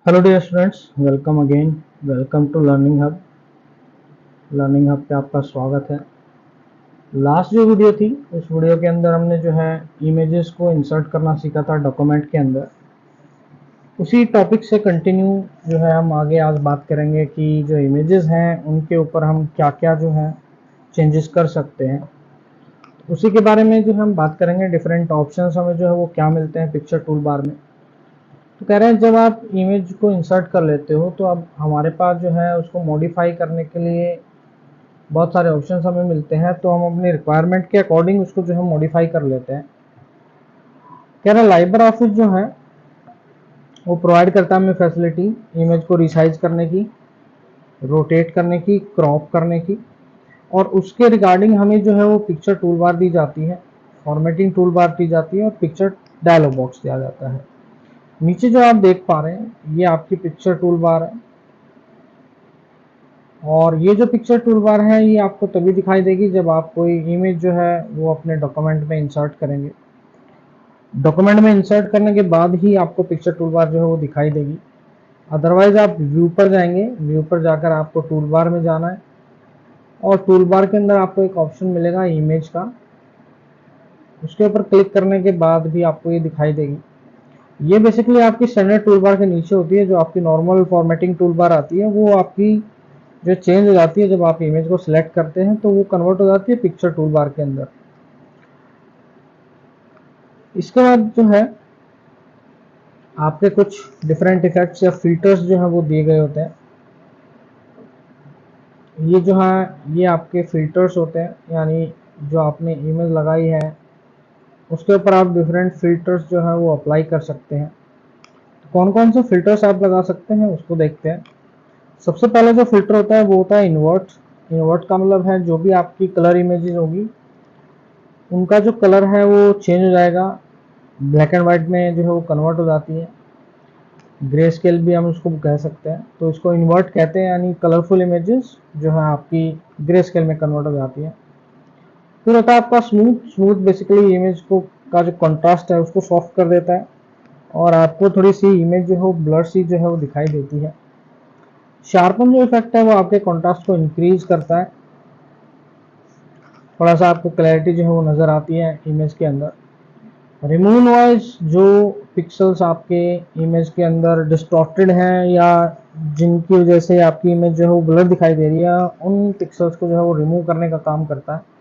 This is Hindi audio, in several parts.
Hello dear students, welcome again. Welcome to learning hub. Learning hub पे आपका स्वागत है। लास्ट जो वीडियो थी उस वीडियो के अंदर हमने जो है इमेजेस को इंसर्ट करना सीखा था डॉक्यूमेंट के अंदर। उसी टॉपिक से कंटिन्यू जो है हम आगे आज बात करेंगे कि जो इमेजेस हैं उनके ऊपर हम क्या क्या जो है चेंजेस कर सकते हैं। उसी के बारे में जो हम बात करेंगे। डिफरेंट ऑप्शंस हमें जो है वो क्या मिलते हैं पिक्चर टूल बार में। तो कह रहे हैं जब आप इमेज को इंसर्ट कर लेते हो तो अब हमारे पास जो है उसको मॉडिफाई करने के लिए बहुत सारे ऑप्शंस हमें मिलते हैं, तो हम अपनी रिक्वायरमेंट के अकॉर्डिंग उसको जो है मॉडिफाई कर लेते हैं। कह रहे हैं लाइबर ऑफिस जो है वो प्रोवाइड करता है हमें फैसिलिटी इमेज को रिसाइज करने की, रोटेट करने की, क्रॉप करने की, और उसके रिगार्डिंग हमें जो है वो पिक्चर टूल बार दी जाती है, फॉर्मेटिंग टूल बार दी जाती है और पिक्चर डायलॉग बॉक्स दिया जाता है। नीचे जो आप देख पा रहे हैं ये आपकी पिक्चर टूल बार है, और ये जो पिक्चर टूल बार है ये आपको तभी दिखाई देगी जब आप कोई इमेज जो है वो अपने डॉक्यूमेंट में इंसर्ट करेंगे। डॉक्यूमेंट में इंसर्ट करने के बाद ही आपको पिक्चर टूल बार जो है वो दिखाई देगी। अदरवाइज आप व्यू पर जाएंगे, व्यू पर जाकर आपको टूल बार में जाना है और टूल बार के अंदर आपको एक ऑप्शन मिलेगा इमेज का। उसके ऊपर क्लिक करने के बाद भी आपको ये दिखाई देगी। ये बेसिकली आपकी स्टैंडर्ड टूल बार के नीचे होती है। जो आपकी नॉर्मल फॉर्मेटिंग टूल बार आती है वो आपकी जो चेंज हो जाती है जब आप इमेज को सिलेक्ट करते हैं, तो वो कन्वर्ट हो जाती है पिक्चर टूल बार के अंदर। इसके बाद जो है आपके कुछ डिफरेंट इफेक्ट्स या फिल्टर्स जो है वो दिए गए होते हैं। ये जो है ये आपके फिल्टर्स होते हैं, यानी जो आपने इमेज लगाई है उसके ऊपर आप डिफरेंट फिल्टर्स जो है वो अप्लाई कर सकते हैं। तो कौन कौन से फिल्टर्स आप लगा सकते हैं उसको देखते हैं। सबसे पहले जो फिल्टर होता है वो होता है इन्वर्ट। इन्वर्ट का मतलब है जो भी आपकी कलर इमेजेस होगी उनका जो कलर है वो चेंज हो जाएगा, ब्लैक एंड वाइट में जो है वो कन्वर्ट हो जाती है। ग्रे स्केल भी हम उसको कह सकते हैं, तो इसको इन्वर्ट कहते हैं, यानी कलरफुल इमेजेस जो है आपकी ग्रे स्केल में कन्वर्ट हो जाती है। फिर होता है आपका स्मूथ। स्मूथ बेसिकली इमेज को का जो कंट्रास्ट है उसको सॉफ्ट कर देता है और आपको थोड़ी सी इमेज जो है वो ब्लर सी जो है वो दिखाई देती है। शार्पन जो इफेक्ट है वो आपके कंट्रास्ट को इंक्रीज करता है, थोड़ा सा आपको क्लैरिटी जो है वो नज़र आती है इमेज के अंदर। रिमूव नॉइज, जो पिक्सल्स आपके इमेज के अंदर डिस्टॉर्टेड हैं या जिनकी वजह से आपकी इमेज जो है वो ब्लर दिखाई दे रही है, उन पिक्सल्स को जो है वो रिमूव करने का काम करता है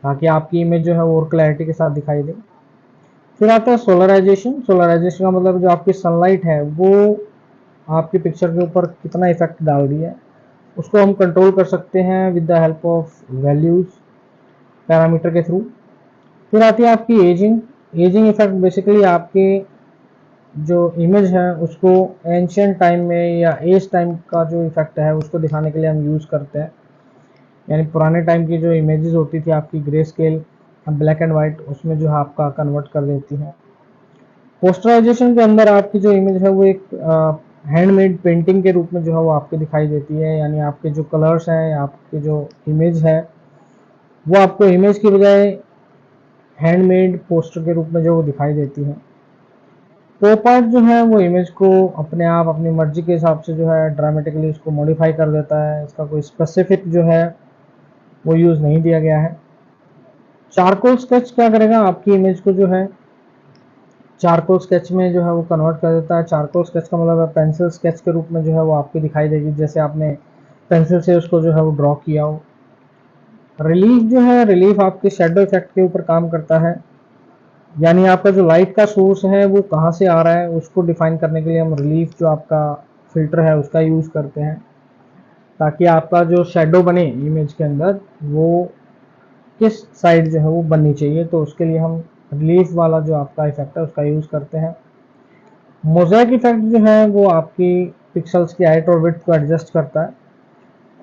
ताकि आपकी इमेज जो है वो और क्लैरिटी के साथ दिखाई दे। फिर आता है सोलराइजेशन। सोलराइजेशन का मतलब जो आपकी सनलाइट है वो आपकी पिक्चर के ऊपर कितना इफेक्ट डाल रही है उसको हम कंट्रोल कर सकते हैं with the help of values parameter के थ्रू। फिर आती है आपकी एजिंग। एजिंग इफेक्ट बेसिकली आपके जो इमेज है उसको एंशियंट टाइम में या एज टाइम का जो इफेक्ट है उसको दिखाने के लिए हम यूज़ करते हैं। यानी पुराने टाइम की जो इमेजेस होती थी आपकी grey scale black and white, उसमें जो है आपका कन्वर्ट कर देती है। पोस्टराइजेशन के अंदर आपकी जो इमेज है वो एक हैंडमेड पेंटिंग के रूप में जो है वो आपको दिखाई देती है, यानी आपके जो कलर्स हैं या आपके जो इमेज है वो आपको इमेज की बजाय हैंडमेड पोस्टर के रूप में जो वो दिखाई देती है। पॉप आर्ट जो है वो इमेज को अपने आप अपनी मर्जी के हिसाब से जो है ड्रामेटिकली उसको मॉडिफाई कर देता है। इसका कोई स्पेसिफिक जो है वो यूज़ नहीं दिया गया है। चारकोल स्केच क्या करेगा, आपकी इमेज को जो है चारकोल स्केच में जो है वो कन्वर्ट कर देता है। चारकोल स्केच का मतलब है पेंसिल स्केच के रूप में जो है वो आपकी दिखाई देगी, जैसे आपने पेंसिल से उसको जो है वो ड्रॉ किया हो। रिलीफ जो है, रिलीफ आपके शेडो इफेक्ट के ऊपर काम करता है, यानी आपका जो लाइट का सोर्स है वो कहाँ से आ रहा है उसको डिफाइन करने के लिए हम रिलीफ जो आपका फिल्टर है उसका यूज़ करते हैं, ताकि आपका जो शेडो बने इमेज के अंदर वो किस साइड जो है वो बननी चाहिए, तो उसके लिए हम रिलीफ वाला जो आपका इफेक्ट है उसका यूज़ करते हैं। मोज़ेक इफेक्ट जो है वो आपकी पिक्सल्स की हाइट और विड्थ को एडजस्ट करता है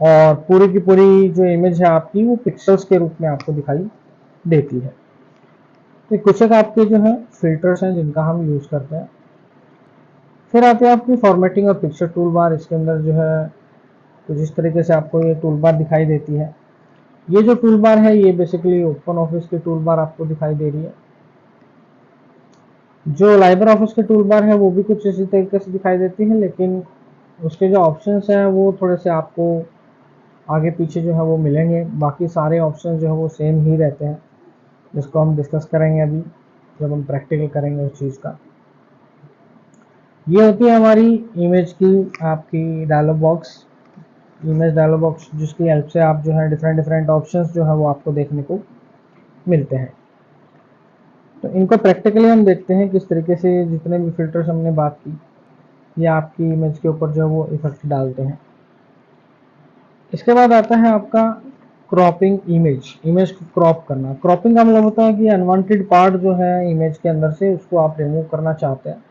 और पूरी की पूरी जो इमेज है आपकी वो पिक्सल्स के रूप में आपको दिखाई देती है। तो कुछ एक आपके जो है फिल्टर्स हैं जिनका हम यूज़ करते हैं। फिर आते हैं आपकी फॉर्मेटिंग और पिक्चर टूल बार। इसके अंदर जो है कुछ इस तरीके से आपको ये टूल बार दिखाई देती है। ये जो टूल बार है ये बेसिकली ओपन ऑफिस की टूल बार आपको दिखाई दे रही है। जो लाइब्रे ऑफिस के टूल बार है वो भी कुछ इसी तरीके से दिखाई देती है, लेकिन उसके जो ऑप्शंस हैं वो थोड़े से आपको आगे पीछे जो है वो मिलेंगे। बाकी सारे ऑप्शन जो है वो सेम ही रहते हैं, जिसको हम डिस्कस करेंगे अभी जब हम प्रैक्टिकल करेंगे उस चीज़ का। ये होती है हमारी इमेज की आपकी dialog box, image dialog box, जिसकी हेल्प से आप जो है डिफरेंट डिफरेंट ऑप्शंस जो है वो आपको देखने को मिलते हैं। तो इनको प्रैक्टिकली हम देखते हैं किस तरीके से जितने भी फिल्टर्स हमने बात की ये आपकी इमेज के ऊपर जो है वो इफेक्ट डालते हैं। इसके बाद आता है आपका क्रॉपिंग इमेज, इमेज को क्रॉप करना। क्रॉपिंग का मतलब होता है कि अनवांटेड पार्ट जो है इमेज के अंदर से उसको आप रिमूव करना चाहते हैं,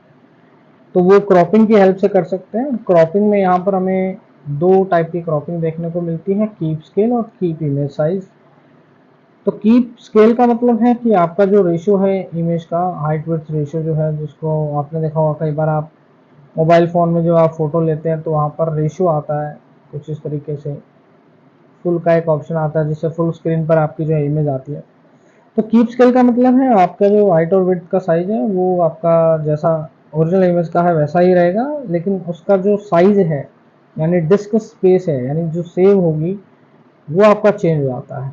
तो वो क्रॉपिंग की हेल्प से कर सकते हैं। क्रॉपिंग में यहाँ पर हमें दो टाइप की क्रॉपिंग देखने को मिलती है, कीप स्केल और कीप इमेज साइज। तो कीप स्केल का मतलब है कि आपका जो रेशियो है इमेज का, हाइट विड्थ रेशियो जो है, जिसको आपने देखा होगा कई बार आप मोबाइल फ़ोन में जो आप फ़ोटो लेते हैं तो वहाँ पर रेशियो आता है कुछ इस तरीके से, फुल का एक ऑप्शन आता है जिससे फुल स्क्रीन पर आपकी जो है इमेज आती है। तो कीप स्केल का मतलब है आपका जो हाइट और विड्थ का साइज है वो आपका जैसा ओरिजिनल इमेज का है वैसा ही रहेगा, लेकिन उसका जो साइज है यानी डिस्क स्पेस है यानी जो सेव होगी वो आपका चेंज हो जाता है।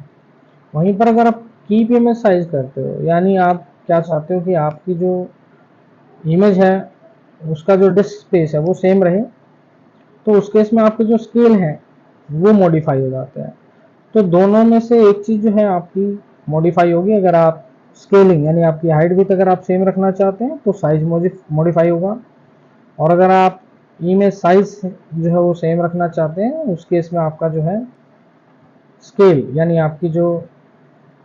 वहीं पर अगर आप कीप इमेज साइज करते हो यानी आप क्या चाहते हो कि आपकी जो इमेज है उसका जो डिस्क स्पेस है वो सेम रहे, तो उस केस में आपके जो स्केल है वो मॉडिफाई हो जाते हैं। तो दोनों में से एक चीज़ जो है आपकी मॉडिफाई होगी। अगर आप स्केलिंग यानी आपकी हाइट विड्थ अगर आप सेम रखना चाहते हैं तो साइज मॉडिफाई होगा, और अगर आप इमेज साइज जो है वो सेम रखना चाहते हैं उस केस में आपका जो है स्केल यानी आपकी जो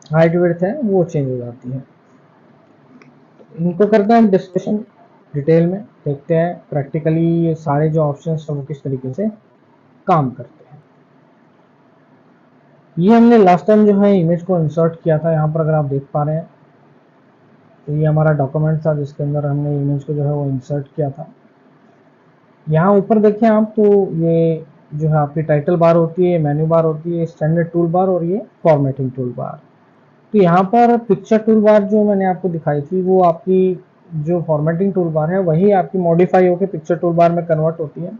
हाइट विड्थ है वो चेंज हो जाती है। इनको करते हैं हम डिस्कशन डिटेल में, देखते हैं प्रैक्टिकली ये सारे जो ऑप्शंस हैं वो किस तरीके से काम करते हैं। ये हमने लास्ट टाइम जो है इमेज को इंसर्ट किया था, यहाँ पर अगर आप देख पा रहे हैं तो ये हमारा डॉक्यूमेंट था जिसके अंदर हमने इमेज को जो है वो इंसर्ट किया था। यहाँ ऊपर देखें आप तो ये जो है आपकी टाइटल बार होती है, मेन्यू बार होती है, स्टैंडर्ड टूल बार और ये फॉर्मेटिंग टूल बार। तो यहाँ पर पिक्चर टूल बार जो मैंने आपको दिखाई थी वो आपकी जो फॉर्मेटिंग टूल बार है वही आपकी मॉडिफाई होकर पिक्चर टूल बार में कन्वर्ट होती है।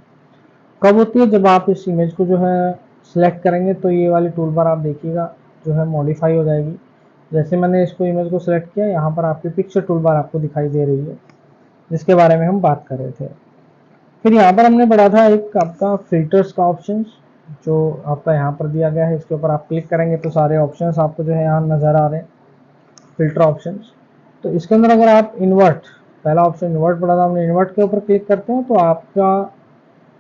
कब होती है? जब आप इस इमेज को जो है सिलेक्ट करेंगे तो ये वाली टूल बार आप देखिएगा जो है मॉडिफाई हो जाएगी। जैसे मैंने इसको इमेज को सिलेक्ट किया, यहाँ पर आपकी पिक्चर टूल बार आपको दिखाई दे रही है जिसके बारे में हम बात कर रहे थे। फिर यहाँ पर हमने पढ़ा था एक आपका फिल्टर्स का ऑप्शन जो आपका यहाँ पर दिया गया है, इसके ऊपर आप क्लिक करेंगे तो सारे ऑप्शंस आपको जो है यहाँ नज़र आ रहे हैं, फिल्टर ऑप्शंस। तो इसके अंदर अगर आप इन्वर्ट, पहला ऑप्शन इन्वर्ट पढ़ा था हमने, इन्वर्ट के ऊपर क्लिक करते हैं तो आपका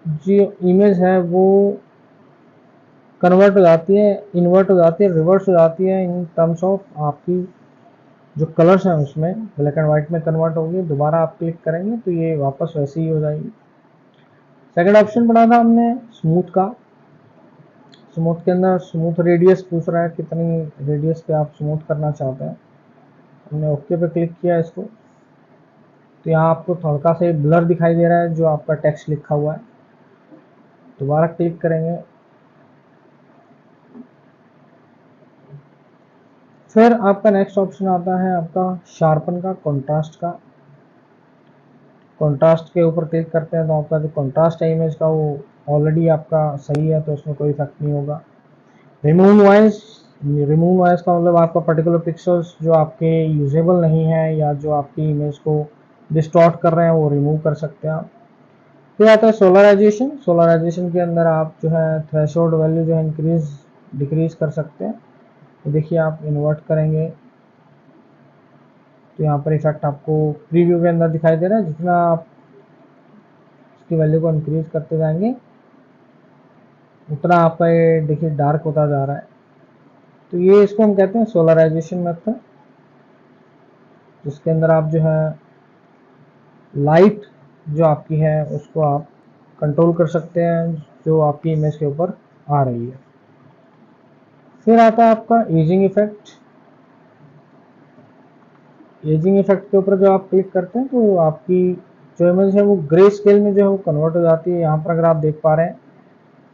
जो इमेज है वो कन्वर्ट हो जाती है, इन्वर्ट हो जाती है, रिवर्स हो जाती है इन टर्म्स ऑफ आपकी जो कलर्स हैं उसमें ब्लैक एंड वाइट में कन्वर्ट होगी। दोबारा आप क्लिक करेंगे तो ये वापस वैसे ही हो जाएगी। सेकंड ऑप्शन पढ़ा था हमने स्मूथ का। स्मूथ के अंदर स्मूथ रेडियस पूछ रहा है कितनी रेडियस पे आप स्मूथ करना चाहते हैं। हमने ओके पे क्लिक किया इसको तो यहाँ आपको हल्का से ब्लर दिखाई दे रहा है जो आपका टेक्स्ट लिखा हुआ है। दोबारा क्लिक करेंगे, फिर आपका नेक्स्ट ऑप्शन आता है आपका शार्पन का, कंट्रास्ट का। कंट्रास्ट के ऊपर क्लिक करते हैं तो आपका जो कंट्रास्ट है इमेज का वो ऑलरेडी आपका सही है तो उसमें कोई इफेक्ट नहीं होगा। रिमूव नॉइस, रिमूव नॉइस का मतलब आपका पर्टिकुलर पिक्सल्स जो आपके यूजेबल नहीं है या जो आपकी इमेज को डिस्टॉर्ट कर रहे हैं वो रिमूव कर सकते हैं आप। फिर आता है सोलराइजेशन। सोलराइजेशन के अंदर आप जो है थ्रेशोल्ड वैल्यू जो है इंक्रीज डिक्रीज कर सकते हैं। तो देखिए आप इन्वर्ट करेंगे तो यहाँ पर इफेक्ट आपको प्रीव्यू के अंदर दिखाई दे रहा है। जितना आप इसकी वैल्यू को इंक्रीज करते जाएंगे उतना आपका ये देखिए डार्क होता जा रहा है। तो ये इसको हम कहते हैं सोलराइजेशन मेथड, जिसके अंदर आप जो है लाइट जो आपकी है उसको आप कंट्रोल कर सकते हैं जो आपकी इमेज के ऊपर आ रही है। फिर आता है आपका एजिंग इफेक्ट। एजिंग इफेक्ट के ऊपर जो आप क्लिक करते हैं तो आपकी जो इमेज है वो ग्रे स्केल में जो है वो कन्वर्ट हो जाती है। यहाँ पर अगर आप देख पा रहे हैं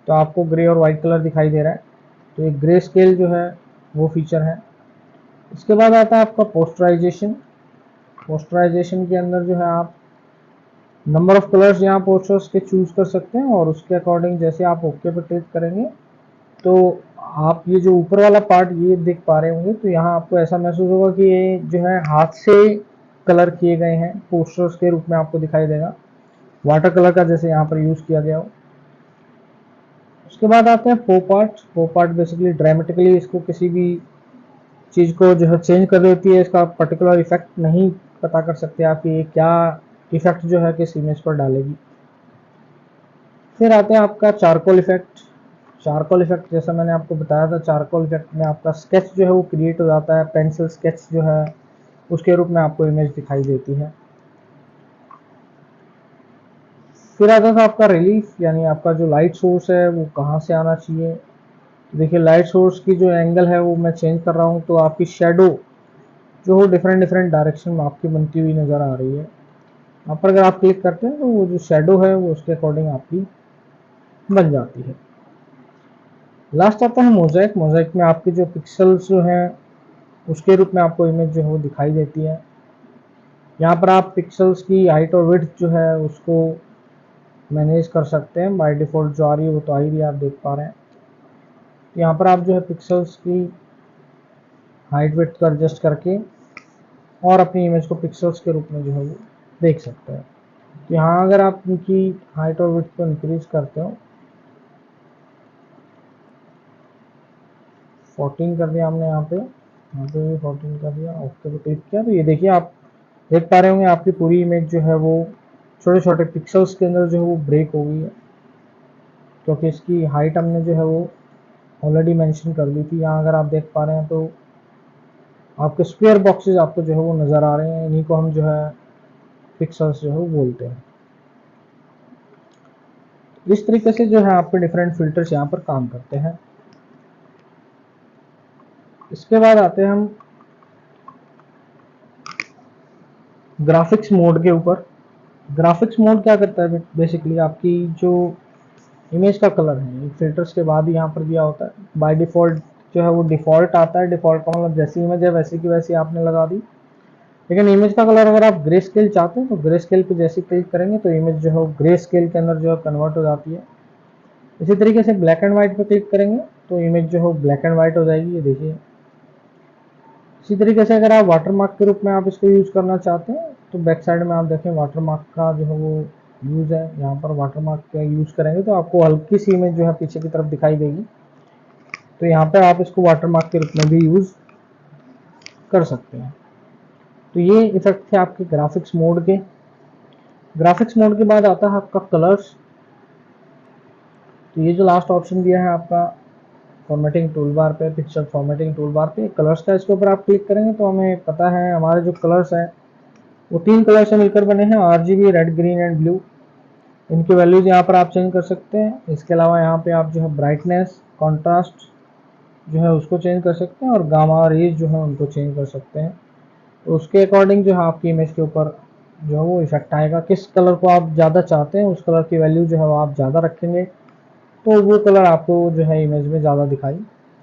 तो आपको ग्रे और वाइट कलर दिखाई दे रहा है, तो एक ग्रे स्केल जो है वो फीचर है। इसके बाद आता है आपका पोस्टराइजेशन। पोस्टराइजेशन के अंदर जो है आप नंबर ऑफ कलर्स यहाँ पोस्टर्स के चूज कर सकते हैं और उसके अकॉर्डिंग जैसे आप ओके पे क्लिक करेंगे तो आप ये जो ऊपर वाला पार्ट ये देख पा रहे होंगे, तो यहाँ आपको ऐसा महसूस होगा कि ये जो है हाथ से कलर किए गए हैं, पोस्टर्स के रूप में आपको दिखाई देगा, वाटर कलर का जैसे यहाँ पर यूज किया गया हो। उसके बाद आते हैं pope art. Pope art basically dramatically इसको किसी भी चीज को जो है चेंज कर देती है, इसका पर्टिकुलर इफेक्ट नहीं पता कर सकते आप कि ये क्या इफेक्ट जो है किस इमेज पर डालेगी। फिर आते हैं आपका चारकोल इफेक्ट। चारकोल इफेक्ट जैसा मैंने आपको बताया था, चारकोल इफेक्ट में आपका स्केच जो है वो क्रिएट हो जाता है, पेंसिल स्केच जो है उसके रूप में आपको इमेज दिखाई देती है। फिर आता था आपका रिलीफ, यानी आपका जो लाइट सोर्स है वो कहाँ से आना चाहिए। देखिए लाइट सोर्स की जो एंगल है वो मैं चेंज कर रहा हूँ, तो आपकी शेडो जो हो डिफरेंट डिफरेंट डायरेक्शन में आपकी बनती हुई नज़र आ रही है। यहाँ पर अगर आप क्लिक करते हैं तो वो जो शेडो है वो उसके अकॉर्डिंग आपकी बन जाती है। लास्ट आता है मोज़ेक। मोज़ेक में आपके जो पिक्सल्स जो हैं उसके रूप में आपको इमेज जो है वो दिखाई देती है। यहाँ पर आप पिक्सल्स की हाइट और विड्थ जो है उसको मैनेज कर सकते हैं। बाय डिफ़ॉल्ट जो आ रही है वो तो आ ही रही है, आप देख पा रहे हैं। यहाँ पर आप जो है पिक्सल्स की हाइट विड्थ को एडजस्ट करके और अपनी इमेज को पिक्सल्स के रूप में जो है वो देख सकते हैं। तो यहाँ अगर आप इनकी हाइट और विड्थ को इंक्रीज करते हो, 14 कर दिया हमने, यहाँ पे भी 14 कर दिया, ओके पे क्लिक किया, तो ये देखिए आप देख पा रहे होंगे आपकी पूरी इमेज जो है वो छोटे छोटे पिक्सल्स के अंदर जो है वो ब्रेक हो गई है, क्योंकि इसकी हाइट हमने जो है वो ऑलरेडी मेंशन कर दी थी। यहाँ अगर आप देख पा रहे हैं तो आपके स्क्वायर बॉक्सेस आपको जो है वो नज़र आ रहे हैं, इन्हीं को हम जो है पिक्सल्स जो है वो बोलते हैं। इस तरीके से जो है आपके डिफरेंट फिल्टर्स यहाँ पर काम करते हैं। इसके बाद आते हैं हम ग्राफिक्स मोड के ऊपर। ग्राफिक्स मोड क्या करता है, बेसिकली आपकी जो इमेज का कलर है फिल्टर्स के बाद ही यहाँ पर दिया होता है। बाय डिफ़ॉल्ट जो है वो डिफ़ॉल्ट आता है, डिफ़ॉल्ट का मतलब जैसी इमेज है वैसी की वैसी आपने लगा दी। लेकिन इमेज का कलर अगर आप ग्रे स्केल चाहते हैं तो ग्रे स्केल पे जैसे क्लिक करेंगे तो इमेज जो है वो ग्रे स्केल के अंदर जो है कन्वर्ट हो जाती है। इसी तरीके से ब्लैक एंड व्हाइट पे क्लिक करेंगे तो इमेज जो है ब्लैक एंड व्हाइट हो जाएगी, ये देखिए। इसी तरीके से अगर आप वाटरमार्क के रूप में आप इसको यूज़ करना चाहते हैं तो बैक साइड में आप देखें वाटरमार्क का जो है वो यूज़ है। यहाँ पर वाटरमार्क का यूज़ करेंगे तो आपको हल्की सी इमेज जो है पीछे की तरफ दिखाई देगी, तो यहाँ पर आप इसको वाटरमार्क के रूप में भी यूज़ कर सकते हैं। तो ये इफेक्ट थे आपके ग्राफिक्स मोड के। ग्राफिक्स मोड के बाद आता है आपका कलर्स। तो ये जो लास्ट ऑप्शन दिया है आपका फॉर्मेटिंग टूल बार पे, पिक्चर फॉर्मेटिंग टूल बार पे कलर्स का, इसके ऊपर आप क्लिक करेंगे तो हमें पता है हमारे जो कलर्स हैं वो 3 कलर से मिलकर बने हैं, RGB, red, green and blue. इनकी वैल्यूज यहाँ पर आप चेंज कर सकते हैं। इसके अलावा यहाँ पे आप जो है ब्राइटनेस, कॉन्ट्रास्ट जो है उसको चेंज कर सकते हैं और गामा रेज जो है उनको चेंज कर सकते हैं। तो उसके अकॉर्डिंग जो है आपकी इमेज के ऊपर जो है वो इफेक्ट आएगा। किस कलर को आप ज़्यादा चाहते हैं उस कलर की वैल्यू जो है वो आप ज़्यादा रखेंगे तो वो कलर आपको जो है इमेज में ज़्यादा दिखाई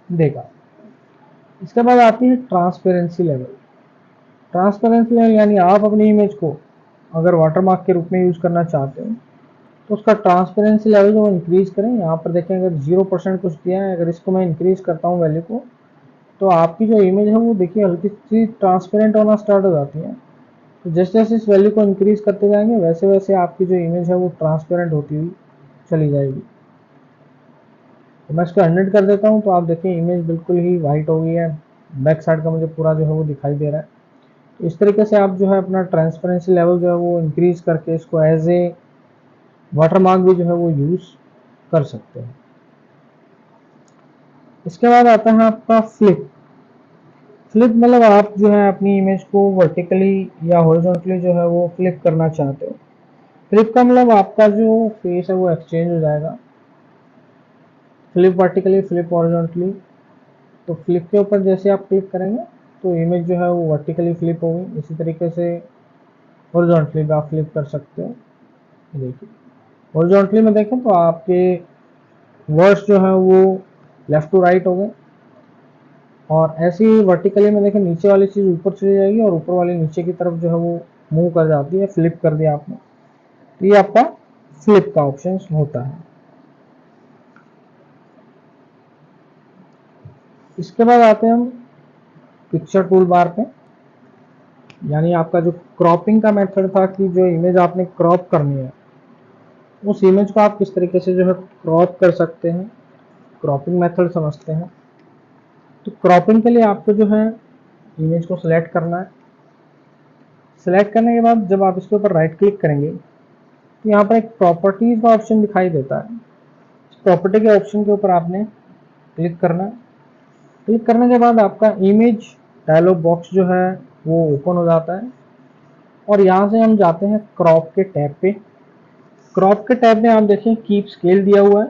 देगा। इसके बाद आती है ट्रांसपेरेंसी लेवल। ट्रांसपेरेंसी लेवल यानी आप अपनी इमेज को अगर वाटरमार्क के रूप में यूज़ करना चाहते हैं तो उसका ट्रांसपेरेंसी लेवल जो इंक्रीज करें। यहाँ पर देखें अगर 0% कुछ दिया है, अगर इसको मैं इंक्रीज करता हूँ वैल्यू को तो आपकी जो इमेज है वो देखिए हल्की सी ट्रांसपेरेंट होना स्टार्ट हो जाती है। तो जैसे जैसे इस वैल्यू को इंक्रीज करते जाएंगे वैसे वैसे आपकी जो इमेज है वो ट्रांसपेरेंट होती हुई चली जाएगी। तो मैं इसको 100 कर देता हूँ तो आप देखिए इमेज बिल्कुल ही वाइट हो गई है, बैक साइड का मुझे पूरा जो है वो दिखाई दे रहा है। तो इस तरीके से आप जो है अपना ट्रांसपेरेंसी लेवल जो है वो इंक्रीज करके इसको एज ए वाटरमार्क भी जो है वो यूज़ कर सकते हैं। इसके बाद आता है आपका फ्लिप। फ्लिप मतलब आप जो है अपनी इमेज को वर्टिकली या हॉरिजॉन्टली जो है वो फ्लिप करना चाहते हो। फ्लिप का मतलब आपका जो फेस है वो एक्सचेंज हो जाएगा, फ्लिप वर्टिकली, फ्लिप हॉरिजॉन्टली। तो फ्लिप के ऊपर जैसे आप क्लिक करेंगे तो इमेज जो है वो वर्टिकली फ्लिप होगी। इसी तरीके से हॉरिजॉन्टली भी आप फ्लिप कर सकते हो। देखिए हॉरिजॉन्टली में देखें तो आपके वर्ड्स जो है वो लेफ्ट टू राइट हो गए और ऐसे ही वर्टिकली में देखें नीचे वाली चीज़ ऊपर चली जाएगी और ऊपर वाली नीचे की तरफ जो है वो मूव कर जाती है, फ्लिप कर दिया आपने, तो ये आपका फ्लिप का ऑप्शन होता है। इसके बाद आते हैं हम पिक्चर टूल बार पे, यानी आपका जो क्रॉपिंग का मेथड था कि जो इमेज आपने क्रॉप करनी है उस इमेज को आप किस तरीके से जो है क्रॉप कर सकते हैं, क्रॉपिंग मेथड समझते हैं। तो क्रॉपिंग के लिए आपको जो है इमेज को सिलेक्ट करना है। सिलेक्ट करने के बाद जब आप इसके ऊपर राइट क्लिक करेंगे तो यहाँ पर एक प्रॉपर्टीज का ऑप्शन दिखाई देता है। इस प्रॉपर्टी के ऑप्शन के ऊपर आपने क्लिक करना है। क्लिक करने के बाद आपका इमेज डायलॉग बॉक्स जो है वो ओपन हो जाता है और यहाँ से हम जाते हैं क्रॉप के टैब पे। क्रॉप के टैब में आप देखें कीप स्केल दिया हुआ है।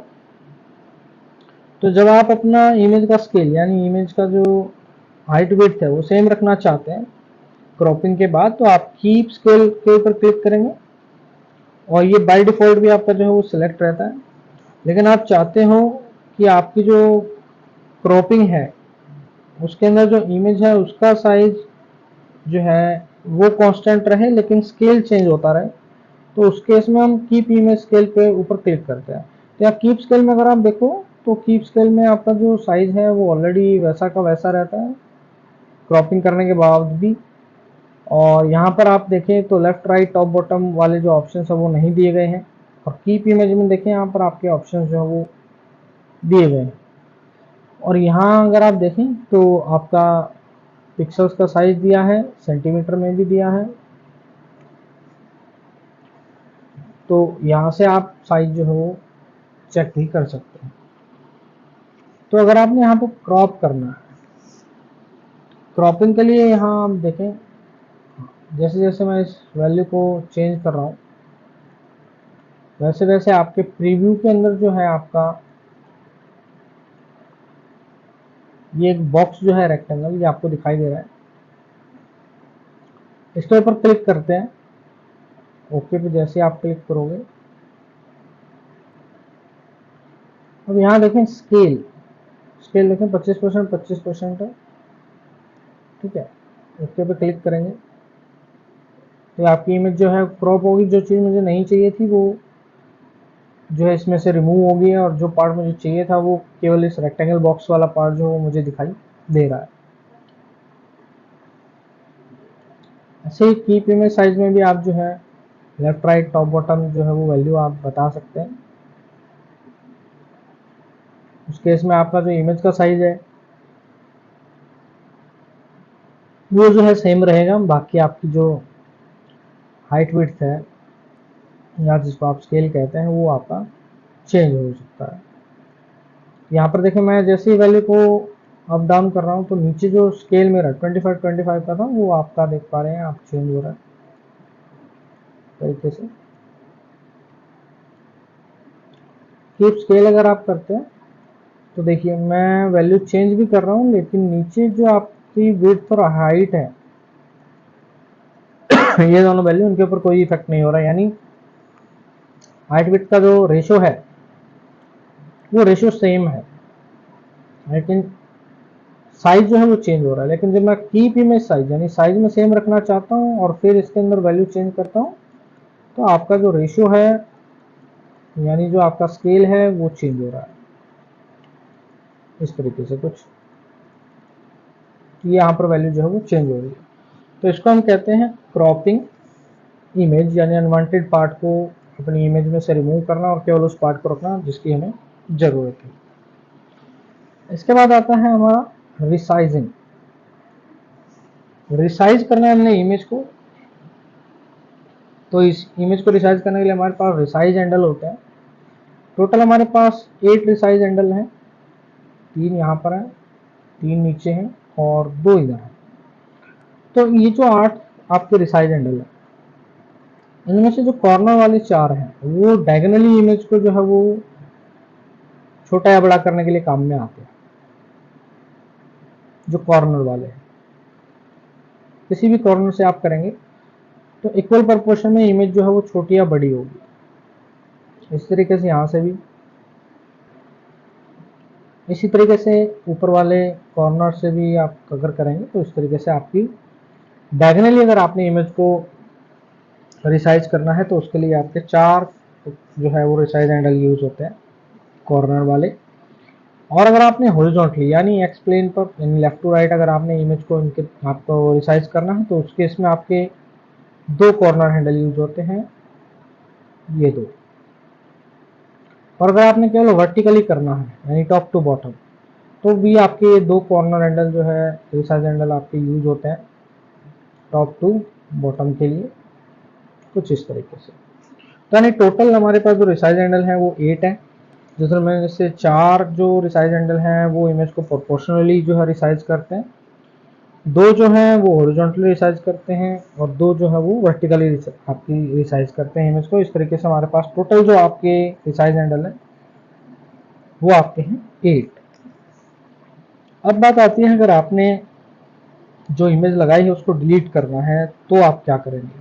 तो जब आप अपना इमेज का स्केल यानी इमेज का जो हाइट विड्थ है वो सेम रखना चाहते हैं क्रॉपिंग के बाद, तो आप कीप स्केल के ऊपर क्लिक करेंगे और ये बाय डिफॉल्ट भी आपका जो है वो सिलेक्ट रहता है। लेकिन आप चाहते हो कि आपकी जो क्रॉपिंग है उसके अंदर जो इमेज है उसका साइज जो है वो कांस्टेंट रहे लेकिन स्केल चेंज होता रहे, तो उस केस में हम कीप इमेज स्केल पे ऊपर क्लिक करते हैं। तो या कीप स्केल में अगर आप देखो तो कीप स्केल में आपका जो साइज है वो ऑलरेडी वैसा का वैसा रहता है क्रॉपिंग करने के बाद भी। और यहाँ पर आप देखें तो लेफ्ट राइट टॉप बॉटम वाले जो ऑप्शन है वो नहीं दिए गए हैं और कीप इमेज में देखें यहाँ पर आपके ऑप्शन जो है वो दिए गए हैं। और यहाँ अगर आप देखें तो आपका पिक्सल्स का साइज दिया है, सेंटीमीटर में भी दिया है, तो यहाँ से आप साइज जो है वो चेक भी कर सकते हैं। तो अगर आपने यहाँ पे क्रॉप करना है, क्रॉपिंग के लिए यहाँ आप देखें जैसे जैसे मैं इस वैल्यू को चेंज कर रहा हूँ वैसे वैसे आपके प्रीव्यू के अंदर जो है आपका ये एक बॉक्स जो है रेक्टेंगल ये आपको दिखाई दे रहा है। इसके ऊपर क्लिक करते हैं, ओके पे जैसे आप क्लिक करोगे अब यहाँ देखें स्केल, स्केल देखें 25% 25% है, ठीक है। ओके पे क्लिक करेंगे तो आपकी इमेज जो है क्रॉप होगी, जो चीज़ मुझे नहीं चाहिए थी वो जो है इसमें से रिमूव हो गई है और जो पार्ट मुझे चाहिए था वो केवल इस रेक्टेंगल बॉक्स वाला पार्ट जो है वो मुझे दिखाई दे रहा है। ऐसे ही कीप इमेज साइज में भी आप जो है लेफ्ट राइट टॉप बॉटम जो है वो वैल्यू आप बता सकते हैं। उस केस में आपका जो इमेज का साइज है वो जो है सेम रहेगा, बाकी आपकी जो हाइट विड्थ है या जिसको आप स्केल कहते हैं वो आपका चेंज हो सकता है। यहाँ पर देखिए मैं जैसे ही वैल्यू को अप डाउन कर रहा हूँ तो नीचे जो स्केल मेरा 25 का था वो आपका देख पा रहे हैं आप चेंज हो रहा है तरीके से। कीप स्केल अगर आप करते हैं तो देखिए मैं वैल्यू चेंज भी कर रहा हूँ लेकिन नीचे जो आपकी विड्थ और हाइट है ये दोनों वैल्यू उनके ऊपर कोई इफेक्ट नहीं हो रहा है, यानी हाइट विड्थ का जो रेशो है वो रेशो सेम है लेकिन साइज जो है वो चेंज हो रहा है। लेकिन जब मैं कीप इमेज साइज यानी साइज में सेम रखना चाहता हूँ और फिर इसके अंदर वैल्यू चेंज करता हूँ तो आपका जो रेशो है यानी जो आपका स्केल है वो चेंज हो रहा है इस तरीके से कुछ, यहाँ पर वैल्यू जो है वो चेंज हो रही है। तो इसको हम कहते हैं क्रॉपिंग इमेज, यानी अनवांटेड पार्ट को अपनी इमेज में से रिमूव करना और केवल उस पार्ट को रखना जिसकी हमें ज़रूरत है। इसके बाद आता है हमारा रिसाइजिंग। रिसाइज करना है हमने इमेज को, तो इस इमेज को रिसाइज करने के लिए हमारे पास रिसाइज हैंडल होते हैं। टोटल हमारे पास 8 रिसाइज हैंडल हैं, 3 यहाँ पर हैं, 3 नीचे हैं और 2 इधर हैं। तो ये जो 8 आपके रिसाइज हैंडल है इनमें से जो कॉर्नर वाले 4 हैं वो डायगोनली इमेज को जो है वो छोटा या बड़ा करने के लिए काम में आते हैं। जो कॉर्नर वाले हैं किसी भी कॉर्नर से आप करेंगे तो इक्वल प्रोपोर्शन में इमेज जो है वो छोटी या बड़ी होगी। इस तरीके से यहाँ से भी इसी तरीके से ऊपर वाले कॉर्नर से भी आप अगर करेंगे तो इस तरीके से आपकी डायगनली अगर आपने इमेज को रिसाइज करना है तो उसके लिए आपके 4 जो है वो रिसाइज हैंडल यूज होते हैं कॉर्नर वाले। और अगर आपने हॉरिजॉन्टली यानी एक्स प्लेन पर यानी लेफ्ट टू राइट अगर आपने इमेज को इनके आपको रिसाइज करना है तो उस केस में आपके 2 कॉर्नर हैंडल यूज होते हैं, ये 2। और अगर आपने केवल वर्टिकली करना है यानी टॉप टू बॉटम तो भी आपके 2 कॉर्नर हैंडल जो है रिसाइज हैंडल आपके यूज होते हैं टॉप टू बॉटम के लिए, कुछ इस तरीके से। तो यानी टोटल हमारे पास जो रिसाइज हैंडल है वो 8 है, जिसमें से 4 जो रिसाइज हैंडल हैं वो इमेज को प्रोपोर्शनली जो है रिसाइज करते हैं, 2 जो हैं वो हॉरिजॉन्टली रिसाइज करते हैं और 2 जो है वो वर्टिकली आपकी रिसाइज करते हैं इमेज को। इस तरीके से हमारे पास टोटल जो आपके रिसाइज हैंडल है वो आपके हैं 8। अब बात आती है अगर आपने जो इमेज लगाई है उसको डिलीट करना है तो आप क्या करेंगे।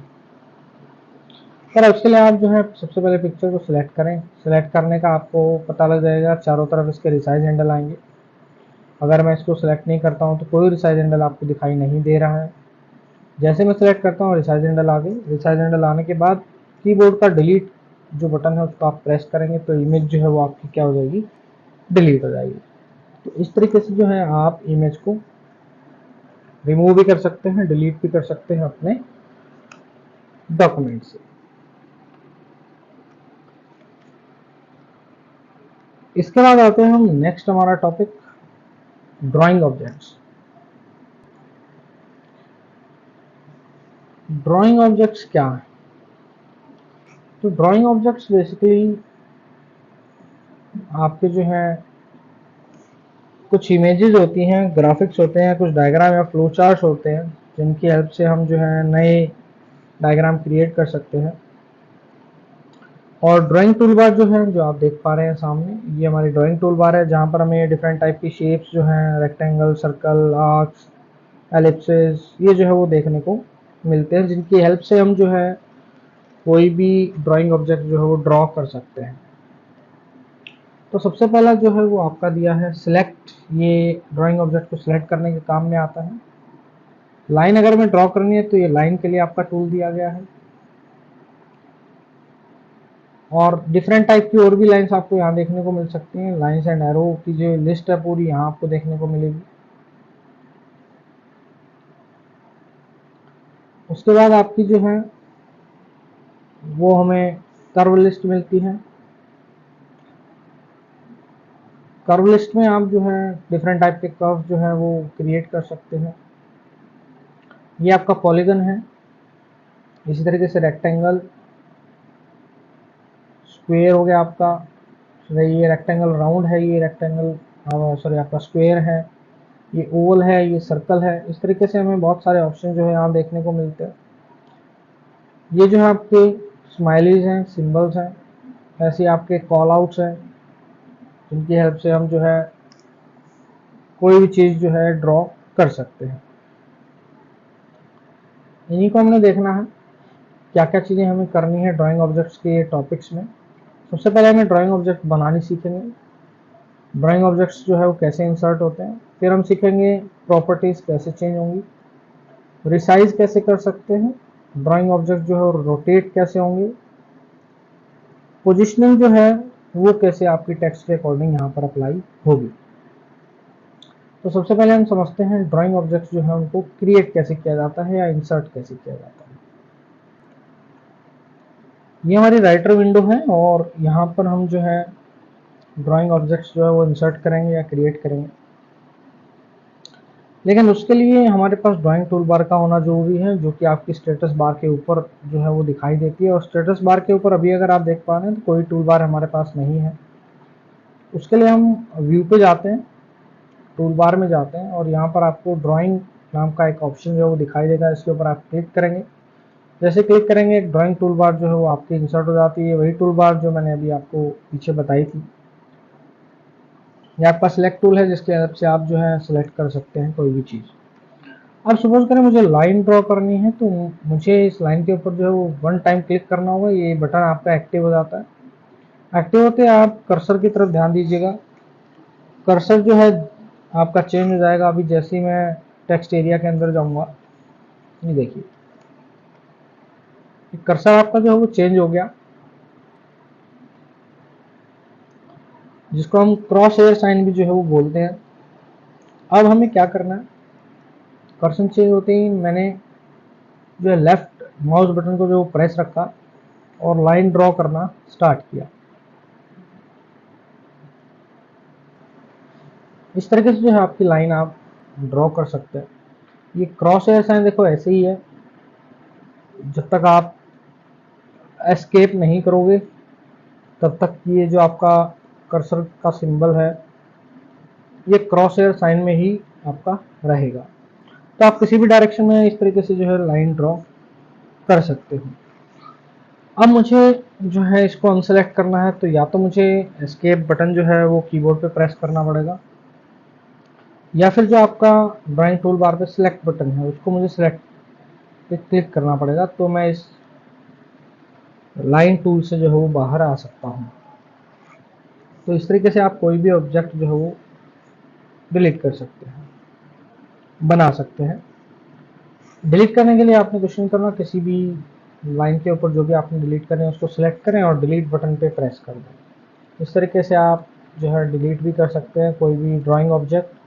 पर उसके लिए आप जो है सबसे पहले पिक्चर को सिलेक्ट करें। सिलेक्ट करने का आपको पता लग जाएगा चारों तरफ इसके रिसाइज हैंडल आएंगे। अगर मैं इसको सिलेक्ट नहीं करता हूं तो कोई रिसाइज हैंडल आपको दिखाई नहीं दे रहा है। जैसे मैं सिलेक्ट करता हूं रिसाइज हैंडल आ गई। रिसाइज हैंडल आने के बाद कीबोर्ड का डिलीट जो बटन है उसको आप प्रेस करेंगे तो इमेज जो है वो आपकी क्या हो जाएगी, डिलीट हो जाएगी। तो इस तरीके से जो है आप इमेज को रिमूव भी कर सकते हैं, डिलीट भी कर सकते हैं अपने डॉक्यूमेंट से। इसके बाद आते हैं हम नेक्स्ट हमारा topic drawing objects. Drawing objects क्या है? तो ड्राइंग ऑब्जेक्ट्स बेसिकली आपके जो है कुछ इमेजेस होती हैं, ग्राफिक्स होते हैं, कुछ डायग्राम या फ्लो चार्ट्स होते हैं जिनकी हेल्प से हम जो है नए डायग्राम क्रिएट कर सकते हैं। और ड्राइंग टूल बार जो है जो आप देख पा रहे हैं सामने, ये हमारी ड्राइंग टूल बार है जहाँ पर हमें डिफरेंट टाइप की शेप्स जो हैं रेक्टेंगल, सर्कल, आर्क्स, एलिप्सेस, ये जो है वो देखने को मिलते हैं जिनकी हेल्प से हम जो है कोई भी ड्राइंग ऑब्जेक्ट जो है वो ड्रॉ कर सकते हैं। तो सबसे पहला जो है वो आपका दिया है सिलेक्ट। ये ड्राइंग ऑब्जेक्ट को सिलेक्ट करने के काम में आता है। लाइन अगर मैं ड्रॉ करनी है तो ये लाइन के लिए आपका टूल दिया गया है। और डिफरेंट टाइप की और भी लाइंस आपको यहाँ देखने को मिल सकती हैं। लाइंस एंड एरो की जो लिस्ट है पूरी यहाँ आपको देखने को मिलेगी। उसके बाद आपकी जो है वो हमें कर्व लिस्ट मिलती है। कर्व लिस्ट में आप जो है डिफरेंट टाइप के कर्व जो है वो क्रिएट कर सकते हैं। ये आपका पॉलीगन है। इसी तरीके से रेक्टेंगल, स्क्वायर हो गया आपका, ये रेक्टेंगल राउंड है, ये रेक्टेंगल सॉरी आपका स्क्वायर है, ये ओवल है, ये सर्कल है। इस तरीके से हमें बहुत सारे ऑप्शन जो है यहाँ देखने को मिलते हैं। ये जो है आपके स्माइलीज हैं, सिंबल्स हैं, ऐसे आपके कॉल आउट्स हैं जिनकी हेल्प से हम जो है कोई भी चीज़ जो है ड्रॉ कर सकते हैं। इन्हीं को हमने देखना है क्या क्या चीज़ें हमें करनी है ड्राइंग ऑब्जेक्ट्स के टॉपिक्स में। सबसे पहले हमें ड्राइंग ऑब्जेक्ट बनानी सीखेंगे, ड्राइंग ऑब्जेक्ट्स जो है वो कैसे इंसर्ट होते हैं। फिर हम सीखेंगे प्रॉपर्टीज़ कैसे चेंज होंगी, रिसाइज कैसे कर सकते हैं, ड्राइंग ऑब्जेक्ट जो है रोटेट कैसे होंगे, पोजिशनिंग जो है वो कैसे आपकी टेक्स्ट के अकॉर्डिंग यहाँ पर अप्लाई होगी। तो सबसे पहले हम समझते हैं ड्राइंग ऑब्जेक्ट्स जो है उनको क्रिएट कैसे किया जाता है या इंसर्ट कैसे किया जाता है। ये हमारी राइटर विंडो है और यहाँ पर हम जो है ड्राइंग ऑब्जेक्ट्स जो है वो इंसर्ट करेंगे या क्रिएट करेंगे। लेकिन उसके लिए हमारे पास ड्राइंग टूल बार का होना जरूरी है जो कि आपकी स्टेटस बार के ऊपर जो है वो दिखाई देती है। और स्टेटस बार के ऊपर अभी अगर आप देख पा रहे हैं तो कोई टूल बार हमारे पास नहीं है। उसके लिए हम व्यू पे जाते हैं, टूल बार में जाते हैं और यहाँ पर आपको ड्राइंग नाम का एक ऑप्शन जो है वो दिखाई देगा। इसके ऊपर आप क्लिक करेंगे। जैसे क्लिक करेंगे एक ड्राइंग टूल बार जो है वो आपकी इंसर्ट हो जाती है। वही टूल बार जो मैंने अभी आपको पीछे बताई थी। ये आपका सिलेक्ट टूल है जिसकी हेल्प से आप जो है सिलेक्ट कर सकते हैं कोई भी चीज़। अब सपोज करें मुझे लाइन ड्रॉ करनी है तो मुझे इस लाइन के ऊपर जो है वो 1 टाइम क्लिक करना होगा। ये बटन आपका एक्टिव हो जाता है। एक्टिव होते आप कर्सर की तरफ ध्यान दीजिएगा। कर्सर जो है आपका चेंज हो जाएगा। अभी जैसे ही मैं टेक्स्ट एरिया के अंदर जाऊंगा, ये देखिए कर्सर आपका जो है वो चेंज हो गया, जिसको हम क्रॉस हेयर साइन भी जो है वो बोलते हैं। अब हमें क्या करना है, कर्सर चेंज होते ही मैंने जो है लेफ्ट माउस बटन को जो प्रेस रखा और लाइन ड्रॉ करना स्टार्ट किया। इस तरीके से जो है आपकी लाइन आप ड्रॉ कर सकते हैं। ये क्रॉस हेयर साइन देखो ऐसे ही है, जब तक आप एस्केप नहीं करोगे तब तक ये जो आपका कर्सर का सिंबल है ये क्रॉस हेयर साइन में ही आपका रहेगा। तो आप किसी भी डायरेक्शन में इस तरीके से जो है लाइन ड्रॉ कर सकते हो। अब मुझे जो है इसको अनसेलेक्ट करना है, तो या तो मुझे एस्केप बटन जो है वो कीबोर्ड पे प्रेस करना पड़ेगा, या फिर जो आपका ड्राइंग टूल बार पे सिलेक्ट बटन है उसको मुझे सिलेक्ट पे क्लिक करना पड़ेगा। तो मैं इस लाइन टूल से जो है वो बाहर आ सकता हूँ। तो इस तरीके से आप कोई भी ऑब्जेक्ट जो है वो डिलीट कर सकते हैं, बना सकते हैं। डिलीट करने के लिए आपने कुछ नहीं करना, किसी भी लाइन के ऊपर जो भी आपने डिलीट करना है उसको सिलेक्ट करें और डिलीट बटन पे प्रेस कर दें। इस तरीके से आप जो है डिलीट भी कर सकते हैं कोई भी ड्राइंग ऑब्जेक्ट।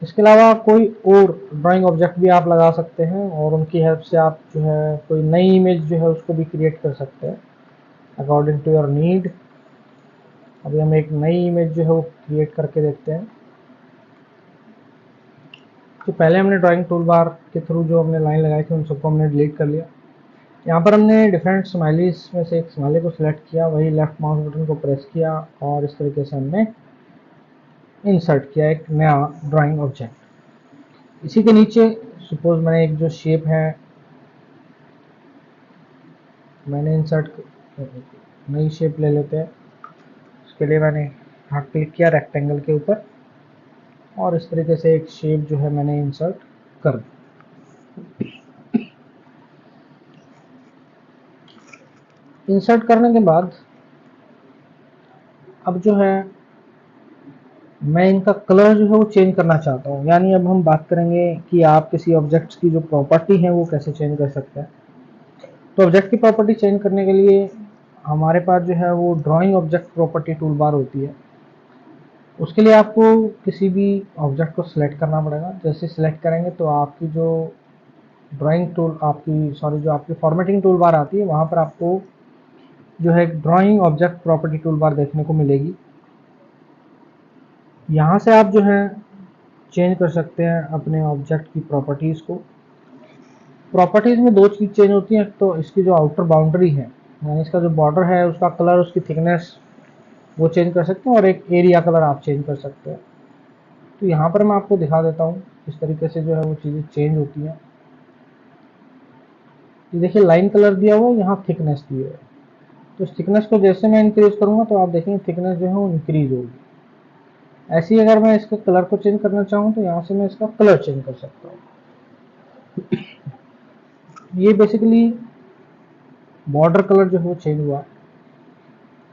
इसके अलावा कोई और ड्राइंग ऑब्जेक्ट भी आप लगा सकते हैं और उनकी हेल्प से आप जो है कोई नई इमेज जो है उसको भी क्रिएट कर सकते हैं अकॉर्डिंग टू योर नीड। अभी हम एक नई इमेज जो है वो क्रिएट करके देखते हैं। तो पहले हमने ड्राइंग टूल बार के थ्रू जो हमने लाइन लगाई थी उन सबको हमने डिलीट कर लिया। यहाँ पर हमने डिफरेंट स्माइलीज में से एक स्माइली को सिलेक्ट किया, वही लेफ्ट माउस बटन को प्रेस किया और इस तरीके से हमने इंसर्ट किया एक नया ड्राइंग ऑब्जेक्ट। इसी के नीचे सपोज मैंने एक जो शेप है मैंने इंसर्ट, नई शेप ले लेते हैं। उसके लिए मैंने हाथ क्लिक किया रेक्टेंगल के ऊपर और इस तरीके से एक शेप जो है मैंने इंसर्ट कर दी। इंसर्ट करने के बाद अब जो है मैं इनका कलर जो है वो चेंज करना चाहता हूँ। यानी अब हम बात करेंगे कि आप किसी ऑब्जेक्ट्स की जो प्रॉपर्टी है वो कैसे चेंज कर सकते हैं। तो ऑब्जेक्ट की प्रॉपर्टी चेंज करने के लिए हमारे पास जो है वो drawing object property tool bar होती है। उसके लिए आपको किसी भी ऑब्जेक्ट को सिलेक्ट करना पड़ेगा। जैसे सिलेक्ट करेंगे तो आपकी जो ड्राइंग टूल जो आपकी फॉर्मेटिंग टूल बार आती है वहाँ पर आपको जो है drawing object property tool bar देखने को मिलेगी। यहाँ से आप जो है चेंज कर सकते हैं अपने ऑब्जेक्ट की प्रॉपर्टीज़ को। प्रॉपर्टीज़ में दो चीज़ चेंज होती हैं, तो इसकी जो आउटर बाउंड्री है यानी इसका जो बॉर्डर है उसका कलर, उसकी थिकनेस वो चेंज कर सकते हैं और एक एरिया कलर आप चेंज कर सकते हैं। तो यहाँ पर मैं आपको दिखा देता हूँ इस तरीके से जो है वो चीज़ें चेंज होती हैं। ये देखिए लाइन कलर दिया हुआ है, यहाँ थिकनेस दी है। तो इस थिकनेस को जैसे मैं इंक्रीज करूँगा तो आप देखेंगे थिकनेस जो है वो इंक्रीज होगी। ऐसे ही अगर मैं इसके कलर को चेंज करना चाहूँ तो यहाँ से मैं इसका कलर चेंज कर सकता हूँ। ये बेसिकली बॉर्डर कलर जो है वो चेंज हुआ।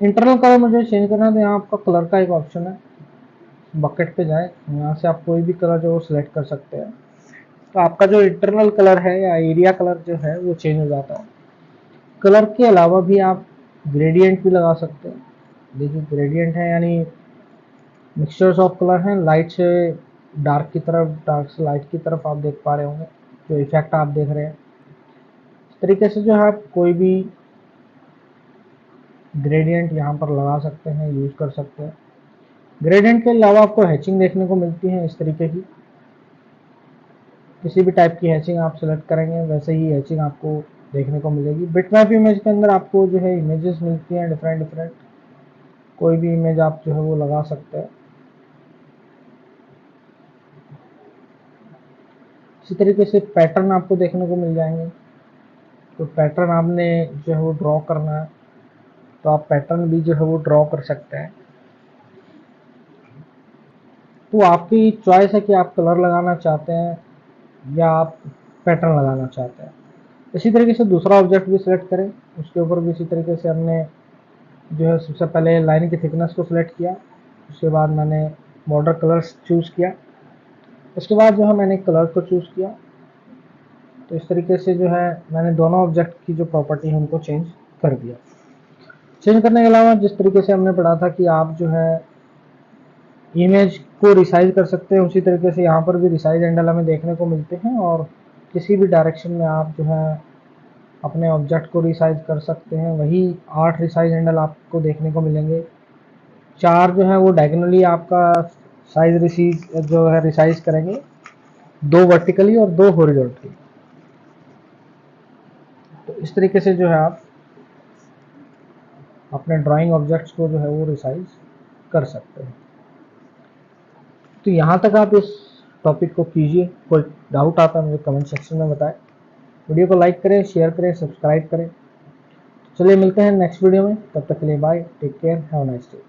इंटरनल कलर मुझे चेंज करना है तो यहाँ आपका कलर का एक ऑप्शन है, बकेट पे जाए, यहाँ से आप कोई भी कलर जो है वो सिलेक्ट कर सकते हैं। तो आपका जो इंटरनल कलर है या एरिया कलर जो है वो चेंज हो जाता है। कलर के अलावा भी आप ग्रेडियंट भी लगा सकते हैं। देखिए ग्रेडियंट है यानी मिक्सचर्स ऑफ कलर हैं, लाइट से डार्क की तरफ, डार्क से लाइट की तरफ आप देख पा रहे होंगे जो इफेक्ट आप देख रहे हैं। इस तरीके से जो है आप कोई भी ग्रेडियंट यहाँ पर लगा सकते हैं, यूज कर सकते हैं। ग्रेडियंट के अलावा आपको हैचिंग देखने को मिलती है इस तरीके की। किसी भी टाइप की हैचिंग आप सेलेक्ट करेंगे वैसे ही हैचिंग आपको देखने को मिलेगी। बिटमैप इमेज के अंदर आपको जो है इमेजेस मिलती हैं डिफरेंट डिफरेंट, कोई भी इमेज आप जो है वो लगा सकते हैं। इसी तरीके से पैटर्न आपको देखने को मिल जाएंगे। तो पैटर्न आपने जो है वो ड्रॉ करना है तो आप पैटर्न भी जो है वो ड्रॉ कर सकते हैं। तो आपकी चॉइस है कि आप कलर लगाना चाहते हैं या आप पैटर्न लगाना चाहते हैं। इसी तरीके से दूसरा ऑब्जेक्ट भी सिलेक्ट करें, उसके ऊपर भी इसी तरीके से हमने जो है सबसे पहले लाइन की थिकनेस को सिलेक्ट किया, उसके बाद मैंने बॉर्डर कलर्स चूज़ किया, उसके बाद जो है मैंने कलर को चूज़ किया। तो इस तरीके से जो है मैंने दोनों ऑब्जेक्ट की जो प्रॉपर्टी है उनको चेंज कर दिया। चेंज करने के अलावा जिस तरीके से हमने पढ़ा था कि आप जो है इमेज को रिसाइज कर सकते हैं, उसी तरीके से यहाँ पर भी रिसाइज हैंडल हमें देखने को मिलते हैं और किसी भी डायरेक्शन में आप जो है अपने ऑब्जेक्ट को रिसाइज कर सकते हैं। वही 8 रिसाइज हैंडल आपको देखने को मिलेंगे। 4 जो है वो डायगोनली आपका साइज रिसाइज करेंगे, 2 वर्टिकली और 2 हॉरिजॉन्टली। तो इस तरीके से जो है आप अपने ड्राइंग ऑब्जेक्ट्स को जो है वो रिसाइज कर सकते हैं। तो यहाँ तक आप इस टॉपिक को कीजिए। कोई डाउट आता है मुझे कमेंट सेक्शन में बताएं। वीडियो को लाइक करें, शेयर करें, सब्सक्राइब करें। चलिए मिलते हैं नेक्स्ट वीडियो में, तब तक के लिए bye, take care, have a nice day.